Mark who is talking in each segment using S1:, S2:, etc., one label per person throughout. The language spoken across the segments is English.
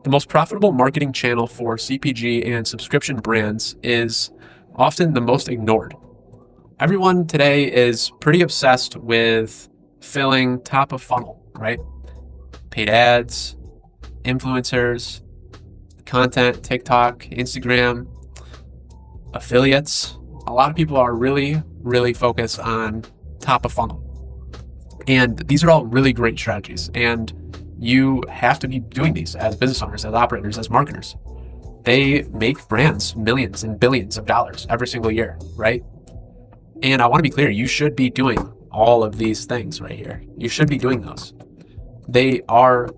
S1: The most profitable marketing channel for CPG and subscription brands is often the most ignored. Everyone today is pretty obsessed with filling top of funnel, right? Paid ads, influencers, content, TikTok, Instagram, affiliates. A lot of people are really focused on top of funnel. And these are all really great strategies. And you have to be doing these as business owners, as operators, as marketers. They make brands millions and billions of dollars every single year, right? And I want to be clear, you should be doing all of these things right here. You should be doing those. They are,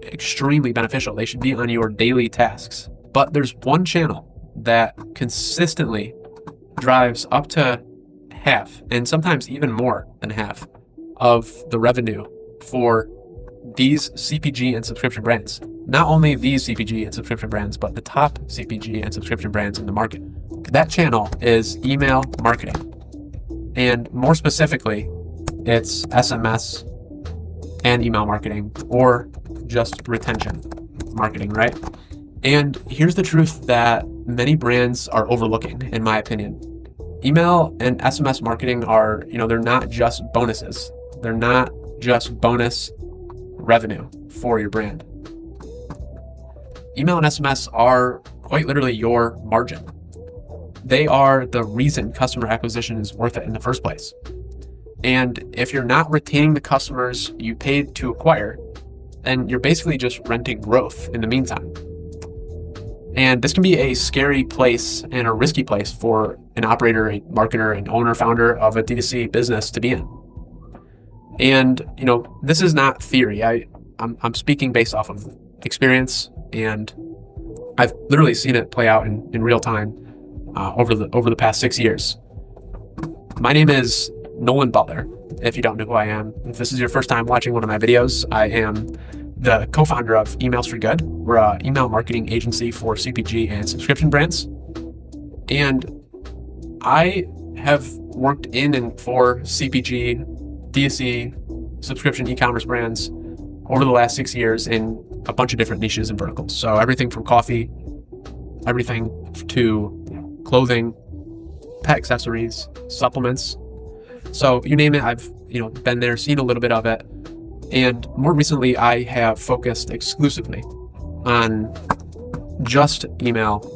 S1: extremely beneficial. They should be on your daily tasks. But there's one channel that consistently drives up to half, and sometimes even more than half, of the revenue for these CPG and subscription brands. Not only these CPG and subscription brands, but the top CPG and subscription brands in the market. That channel is email marketing. And more specifically, it's SMS and email marketing, or just retention marketing, right? And here's the truth that many brands are overlooking, in my opinion. Email and SMS marketing are, they're not just bonuses. They're not just bonus revenue for your brand. Email and SMS are quite literally your margin. They are the reason customer acquisition is worth it in the first place. And if you're not retaining the customers you paid to acquire, then you're basically just renting growth in the meantime. And this can be a scary place and a risky place for an operator, a marketer, an owner, founder of a D2C business to be in. And, this is not theory. I'm speaking based off of experience, and I've literally seen it play out in real time over the past 6 years. My name is Nolan Butler, if you don't know who I am. If this is your first time watching one of my videos, I am the co-founder of Emails for Good. We're an email marketing agency for CPG and subscription brands. And I have worked in and for CPG, D2C, subscription e-commerce brands over the last 6 years in a bunch of different niches and verticals. So everything from coffee, everything to clothing, pet accessories, supplements. So you name it, I've been there, seen a little bit of it. And more recently, I have focused exclusively on just email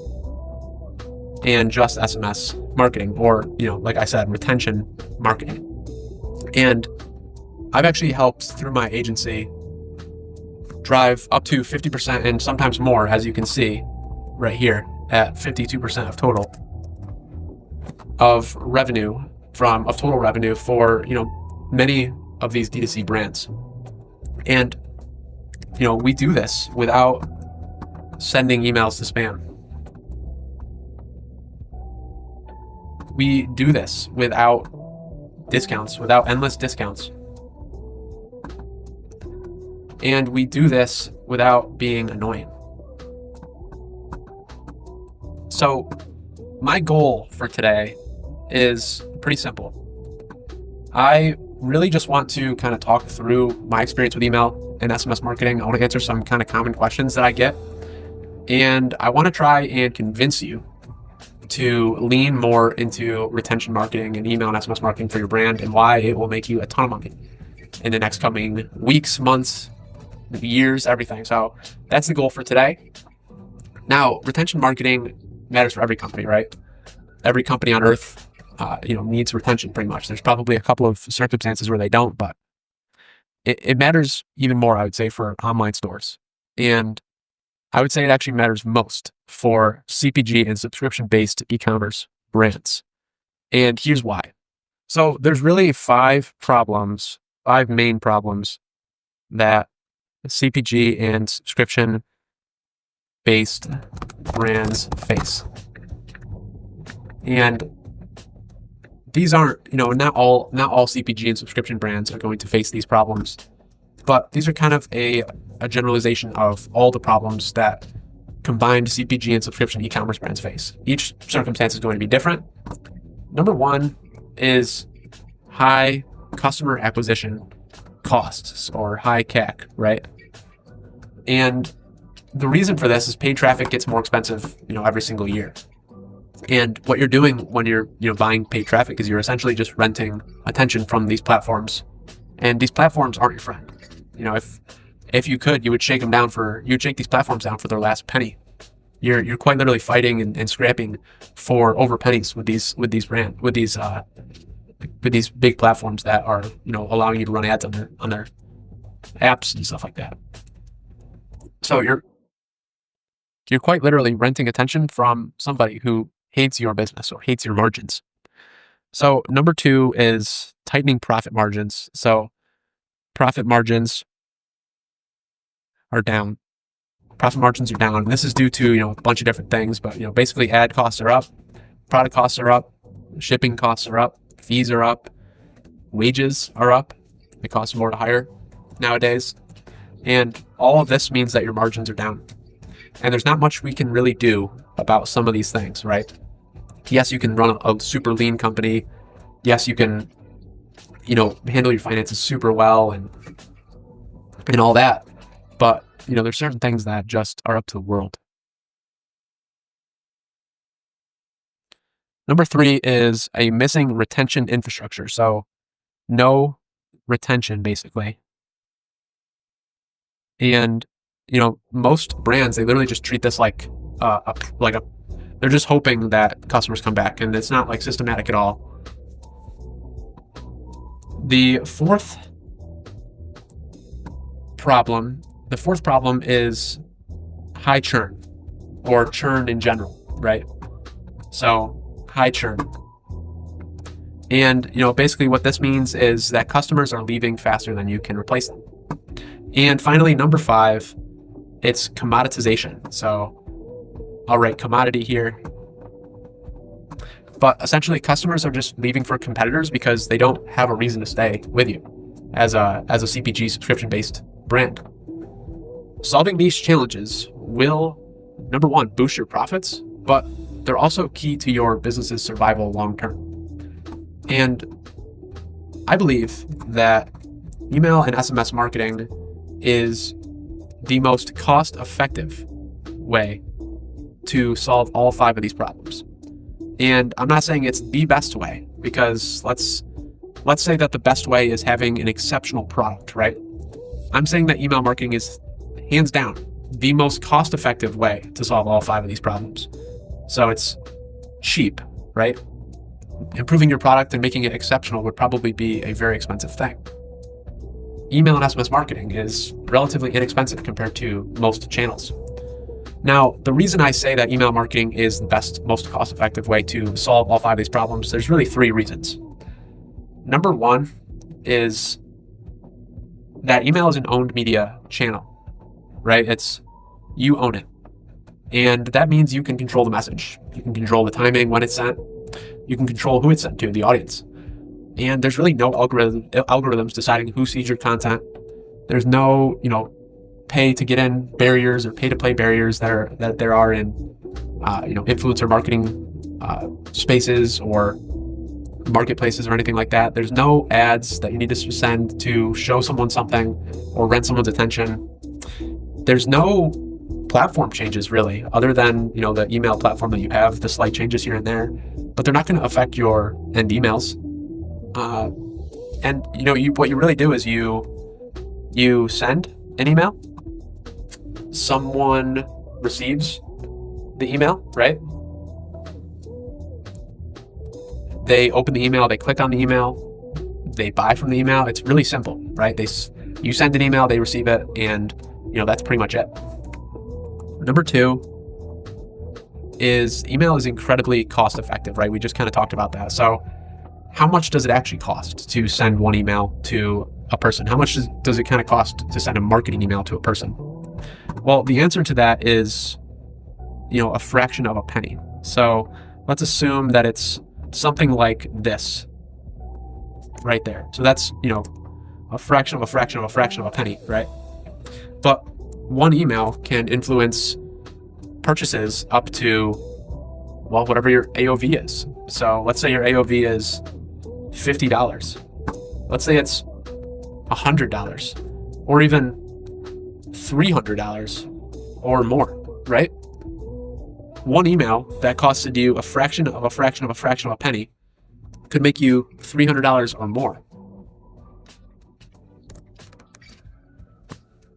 S1: and just SMS marketing, or, like I said, retention marketing. And I've actually helped, through my agency, drive up to 50% and sometimes more, as you can see right here at 52% of total of total revenue for, many of these D2C brands. And, we do this without sending emails to spam. We do this without discounts, without endless discounts. And we do this without being annoying. So my goal for today is pretty simple. I really just want to kind of talk through my experience with email and SMS marketing. I want to answer some kind of common questions that I get. And I want to try and convince you to lean more into retention marketing and email and SMS marketing for your brand, and why it will make you a ton of money in the next coming weeks, months, years, everything. So that's the goal for today. Now, retention marketing matters for every company, right? Every company on earth, needs retention pretty much. There's probably a couple of circumstances where they don't, but it matters even more, I would say, for online stores. And I would say it actually matters most for CPG and subscription-based e-commerce brands. And here's why. So there's really five main problems that CPG and subscription-based brands face. And these aren't, not all CPG and subscription brands are going to face these problems, but these are kind of a generalization of all the problems that combined CPG and subscription e-commerce brands face. Each circumstance is going to be different. Number one is high customer acquisition costs, or high CAC, right? And the reason for this is paid traffic gets more expensive, every single year. And what you're doing when you're, buying paid traffic is you're essentially just renting attention from these platforms. And these platforms aren't your friend. If you could, you would shake these platforms down for their last penny. You're quite literally fighting and scrapping for over pennies with these big platforms that are, allowing you to run ads on their apps and stuff like that. So you're quite literally renting attention from somebody who hates your business or hates your margins. So number 2 is tightening profit margins. So profit margins are down. Profit margins are down. And this is due to, a bunch of different things, but, basically ad costs are up, product costs are up, shipping costs are up, fees are up, wages are up. It costs more to hire nowadays. And all of this means that your margins are down. And there's not much we can really do about some of these things, right? Yes, you can run a super lean company. Yes, you can, handle your finances super well and all that. But, there's certain things that just are up to the world. Number 3 is a missing retention infrastructure. So no retention, basically. And, most brands, they literally just treat this like they're just hoping that customers come back, and it's not systematic at all. The fourth problem is high churn, or churn in general, right? So high churn. And, basically what this means is that customers are leaving faster than you can replace them. And finally, number 5, it's commoditization. So I'll write commodity here. But essentially, customers are just leaving for competitors because they don't have a reason to stay with you as a CPG subscription-based brand. Solving these challenges will, number 1, boost your profits, but they're also key to your business's survival long term. And I believe that email and SMS marketing is the most cost-effective way to solve all 5 of these problems. And I'm not saying it's the best way, because let's say that the best way is having an exceptional product, right? I'm saying that email marketing is hands down the most cost-effective way to solve all 5 of these problems. So it's cheap, right? Improving your product and making it exceptional would probably be a very expensive thing. Email and SMS marketing is relatively inexpensive compared to most channels. Now, the reason I say that email marketing is the best, most cost-effective way to solve all 5 of these problems, there's really 3 reasons. Number 1 is that email is an owned media channel, right? You own it. And that means you can control the message. You can control the timing when it's sent. You can control who it's sent to, the audience. And there's really no algorithms deciding who sees your content. There's no, pay to get in barriers or pay to play barriers that there are in, influencer marketing spaces or marketplaces or anything like that. There's no ads that you need to send to show someone something or rent someone's attention. There's no platform changes really, other than, the email platform that you have, the slight changes here and there, but they're not going to affect your end emails. And what you really do is you send an email, someone receives the email, right? They open the email, they click on the email, they buy from the email. It's really simple, right? You send an email, they receive it, and that's pretty much it. Number 2 is email is incredibly cost effective, right? We just kind of talked about that. So how much does it actually cost to send one email to a person? How much does it kind of cost to send a marketing email to a person? Well, the answer to that is, a fraction of a penny. So let's assume that it's something like this right there. So that's, a fraction of a fraction of a fraction of a penny, right? But one email can influence purchases up to, whatever your AOV is. So let's say your AOV is $50. Let's say it's $100 or even $300 or more, right? One email that costed you a fraction of a penny could make you $300 or more.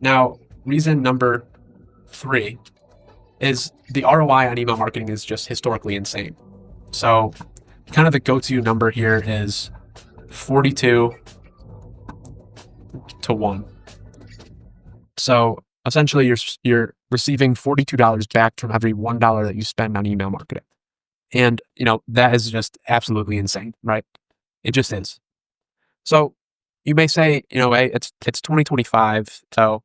S1: Now, reason number 3 is the ROI on email marketing is just historically insane. So kind of the go-to number here is 42 to 1. So essentially you're receiving $42 back from every $1 that you spend on email marketing. And that is just absolutely insane, right? It just is. So you may say, hey, it's 2025, so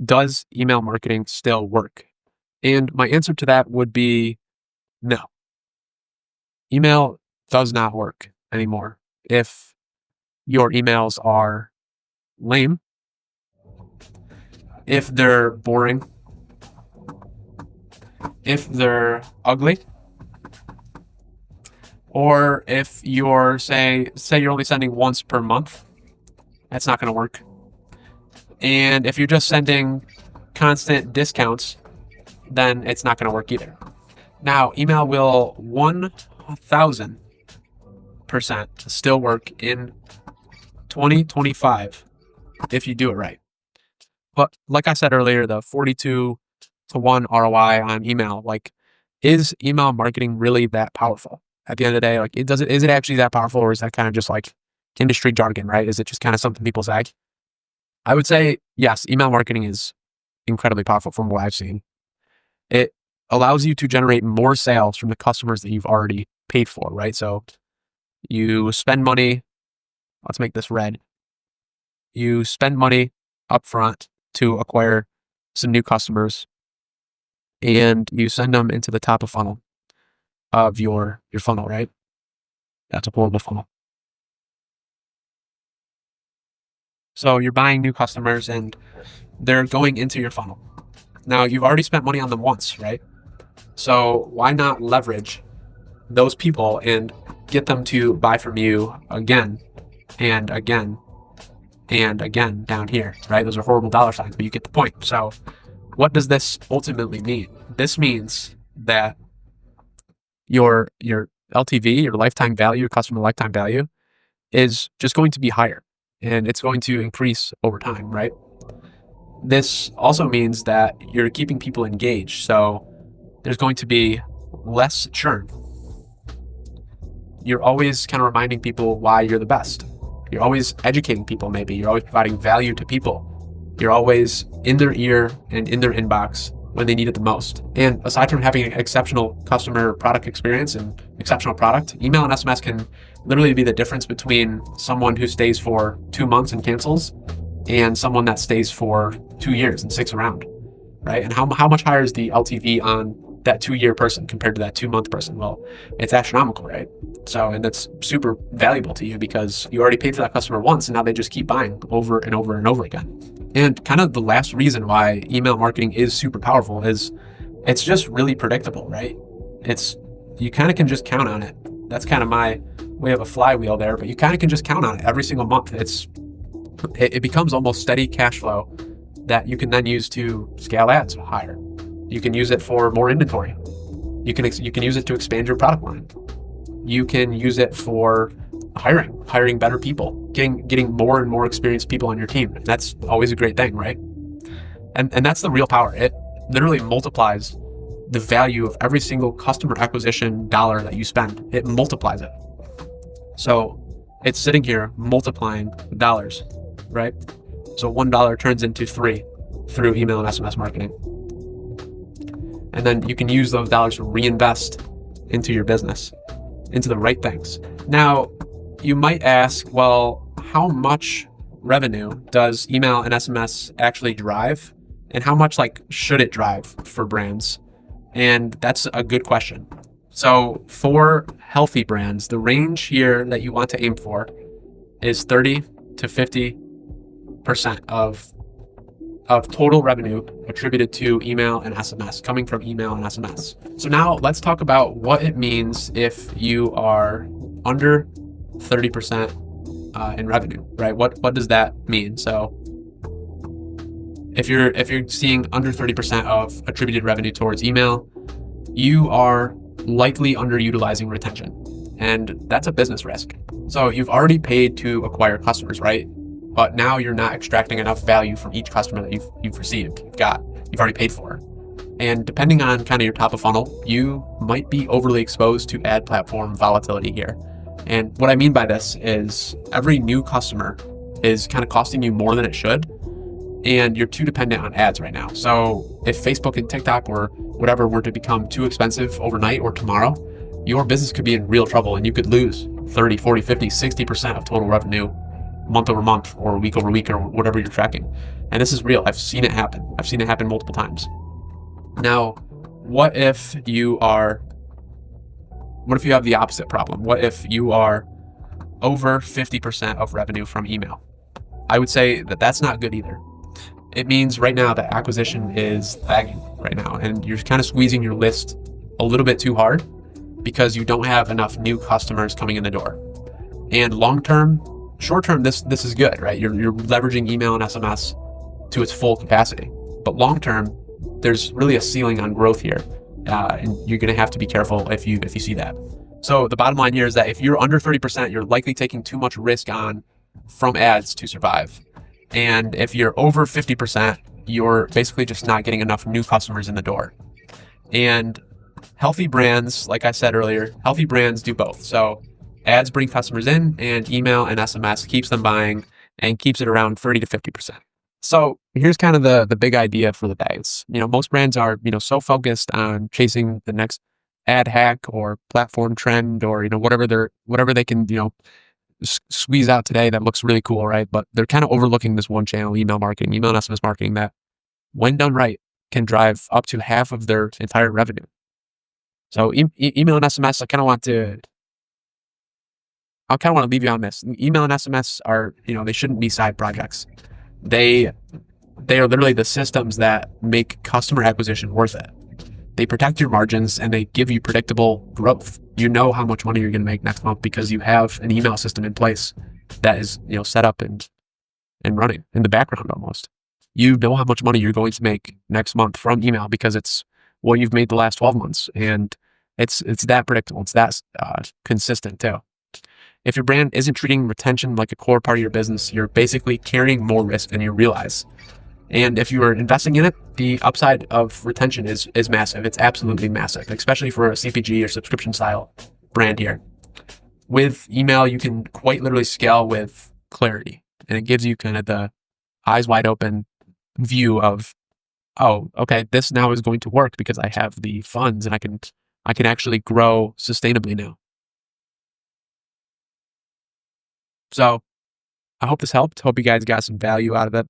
S1: does email marketing still work? And my answer to that would be no. Email does not work anymore if your emails are lame, if they're boring, if they're ugly, or if you're say you're only sending once per month. That's not going to work. And if you're just sending constant discounts, then it's not going to work either. Now, email will 1,000% still work in 2025 if you do it right. But like I said earlier, the 42 to 1 ROI on email, is email marketing really that powerful? At the end of the day, is it actually that powerful, or is that kind of just industry jargon, right? Is it just kind of something people say? I would say yes, email marketing is incredibly powerful from what I've seen. It allows you to generate more sales from the customers that you've already paid for, right? So you spend money, let's make this red. You spend money upfront to acquire some new customers, and you send them into the top of funnel of your funnel, right? That's a horrible funnel. So you're buying new customers and they're going into your funnel. Now, you've already spent money on them once, right? So why not leverage those people and get them to buy from you again and again and again down here, right? Those are horrible dollar signs, but you get the point. So what does this ultimately mean? This means that your LTV, your lifetime value, customer lifetime value, is just going to be higher, and it's going to increase over time, right? This also means that you're keeping people engaged, so there's going to be less churn. You're always kind of reminding people why you're the best. You're always educating people, maybe. You're always providing value to people. You're always in their ear and in their inbox when they need it the most. And aside from having an exceptional customer product experience and exceptional product, email and SMS can literally be the difference between someone who stays for 2 months and cancels and someone that stays for 2 years and sticks around, right? And how much higher is the LTV on that 2-year person compared to that 2-month person? Well, it's astronomical, right? So, and that's super valuable to you because you already paid for that customer once and now they just keep buying over and over and over again. And kind of the last reason why email marketing is super powerful is it's just really predictable, right? You kind of can just count on it. That's kind of my way of a flywheel there, but you kind of can just count on it every single month. It becomes almost steady cash flow that you can then use to scale ads higher. You can use it for more inventory. You can use it to expand your product line. You can use it for hiring better people, getting more and more experienced people on your team. And that's always a great thing, right? And that's the real power. It literally multiplies the value of every single customer acquisition dollar that you spend. It multiplies it. So it's sitting here multiplying dollars, right? So $1 turns into 3 through email and SMS marketing. And then you can use those dollars to reinvest into your business, into the right things. Now, you might ask, well, how much revenue does email and SMS actually drive? And how much should it drive for brands? And that's a good question. So for healthy brands, the range here that you want to aim for is 30 to 50% of total revenue attributed to email and SMS, coming from email and SMS. So now let's talk about what it means if you are under 30% in revenue, right? What does that mean? So if you're seeing under 30% of attributed revenue towards email, you are likely underutilizing retention. And that's a business risk. So you've already paid to acquire customers, right? But now you're not extracting enough value from each customer that you've received, you've already paid for. And depending on kind of your top of funnel, you might be overly exposed to ad platform volatility here. And what I mean by this is every new customer is kind of costing you more than it should, and you're too dependent on ads right now. So if Facebook and TikTok or whatever were to become too expensive overnight or tomorrow, your business could be in real trouble and you could lose 30, 40, 50, 60% of total revenue month over month or week over week or whatever you're tracking. And this is real. I've seen it happen. I've seen it happen multiple times. Now, what if you have the opposite problem? What if you are over 50% of revenue from email? I would say that that's not good either. It means right now that acquisition is lagging right now, and you're kind of squeezing your list a little bit too hard because you don't have enough new customers coming in the door. And short term, this is good, right? You're leveraging email and SMS to its full capacity. But long term, there's really a ceiling on growth here, and you're going to have to be careful if you see that. So the bottom line here is that if you're under 30%, you're likely taking too much risk on from ads to survive. And if you're over 50%, you're basically just not getting enough new customers in the door. And healthy brands, like I said earlier, healthy brands do both. So ads bring customers in, and email and SMS keeps them buying and keeps it around 30 to 50%. So here's kind of the big idea for the day. It's, most brands are, so focused on chasing the next ad hack or platform trend or, whatever they can, squeeze out today that looks really cool, right? But they're kind of overlooking this one channel, email marketing, email and SMS marketing, that when done right can drive up to half of their entire revenue. So email and SMS, I kind of want to leave you on this. Email and SMS are, they shouldn't be side projects. They are literally the systems that make customer acquisition worth it. They protect your margins and they give you predictable growth. You know how much money you're going to make next month because you have an email system in place that is, set up and running in the background almost. You know how much money you're going to make next month from email because it's what you've made the last 12 months. And it's that predictable. It's that consistent too. If your brand isn't treating retention like a core part of your business, you're basically carrying more risk than you realize. And if you are investing in it, the upside of retention is massive. It's absolutely massive, especially for a CPG or subscription style brand here. With email, you can quite literally scale with clarity, and it gives you kind of the eyes wide open view of, oh, okay, this now is going to work because I have the funds and I can actually grow sustainably now. So I hope this helped. Hope you guys got some value out of it.